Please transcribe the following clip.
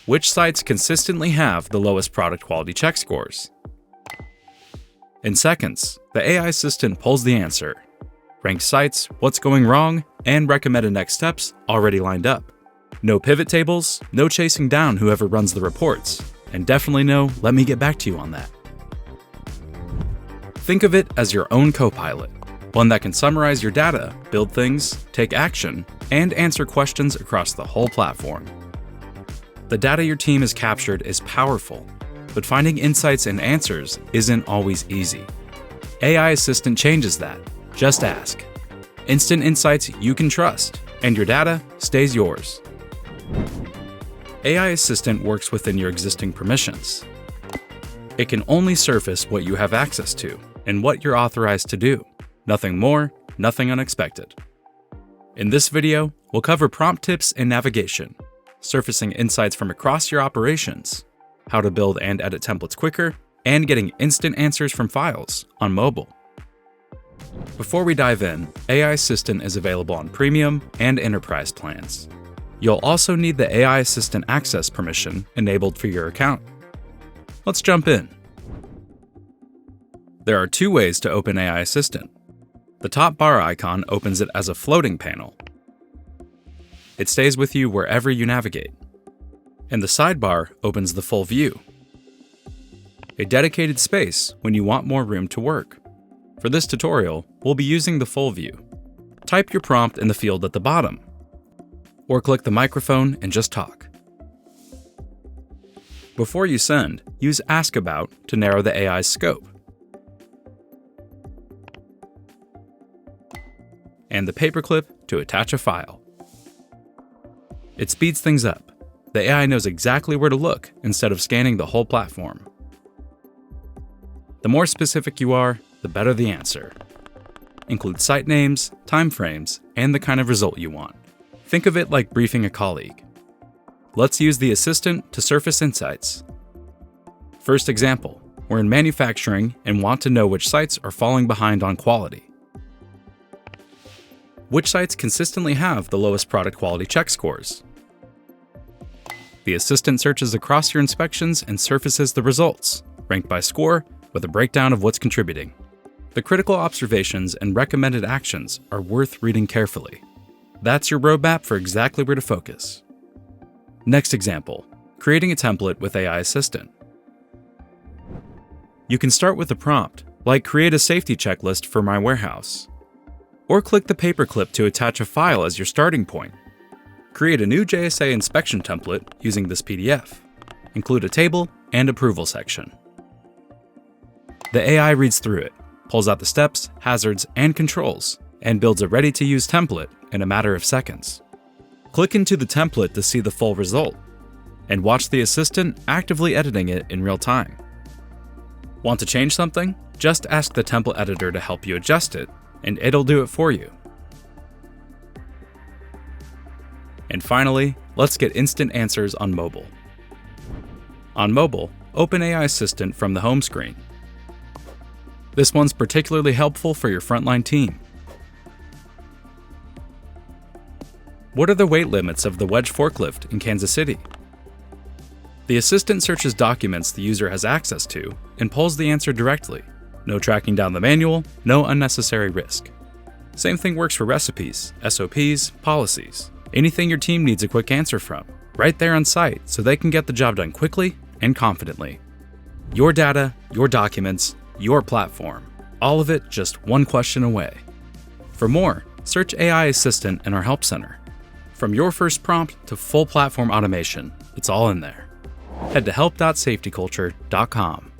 which sites consistently have the lowest product quality check scores? In seconds, the AI assistant pulls the answer, ranks sites, what's going wrong, and recommended next steps already lined up. No pivot tables, no chasing down whoever runs the reports, and definitely no "let me get back to you on that." Think of it as your own co-pilot, one that can summarize your data, build things, take action, and answer questions across the whole platform. The data your team has captured is powerful, but finding insights and answers isn't always easy. AI Assistant changes that. Just ask. Instant insights you can trust, and your data stays yours. AI Assistant works within your existing permissions. It can only surface what you have access to and what you're authorized to do. Nothing more, nothing unexpected. In this video, we'll cover prompt tips and navigation, surfacing insights from across your operations, how to build and edit templates quicker, and getting instant answers from files on mobile. Before we dive in, AI Assistant is available on Premium and Enterprise plans. You'll also need the AI Assistant access permission enabled for your account. Let's jump in. There are two ways to open AI Assistant. The top bar icon opens it as a floating panel. It stays with you wherever you navigate. And the sidebar opens the full view, a dedicated space when you want more room to work. For this tutorial, we'll be using the full view. Type your prompt in the field at the bottom, or click the microphone and just talk. Before you send, use Ask About to narrow the AI's scope, and the paperclip to attach a file. It speeds things up. The AI knows exactly where to look instead of scanning the whole platform. The more specific you are, the better the answer. Include site names, timeframes, and the kind of result you want. Think of it like briefing a colleague. Let's use the assistant to surface insights. First example, we're in manufacturing and want to know which sites are falling behind on quality. Which sites consistently have the lowest product quality check scores? The assistant searches across your inspections and surfaces the results, ranked by score, with a breakdown of what's contributing. The critical observations and recommended actions are worth reading carefully. That's your roadmap for exactly where to focus. Next example, creating a template with AI Assistant. You can start with a prompt, like create a safety checklist for my warehouse. Or click the paperclip to attach a file as your starting point. Create a new JSA inspection template using this PDF. Include a table and approval section. The AI reads through it, pulls out the steps, hazards, and controls, and builds a ready-to-use template in a matter of seconds. Click into the template to see the full result, and watch the assistant actively editing it in real time. Want to change something? Just ask the template editor to help you adjust it, and it'll do it for you. And finally, let's get instant answers on mobile. On mobile, open AI Assistant from the home screen. This one's particularly helpful for your frontline team. What are the weight limits of the wedge forklift in Kansas City? The assistant searches documents the user has access to and pulls the answer directly. No tracking down the manual, no unnecessary risk. Same thing works for recipes, SOPs, policies. Anything your team needs a quick answer from, right there on site so they can get the job done quickly and confidently. Your data, your documents, your platform. All of it just one question away. For more, search AI Assistant in our Help Center. From your first prompt to full platform automation, it's all in there. Head to help.safetyculture.com.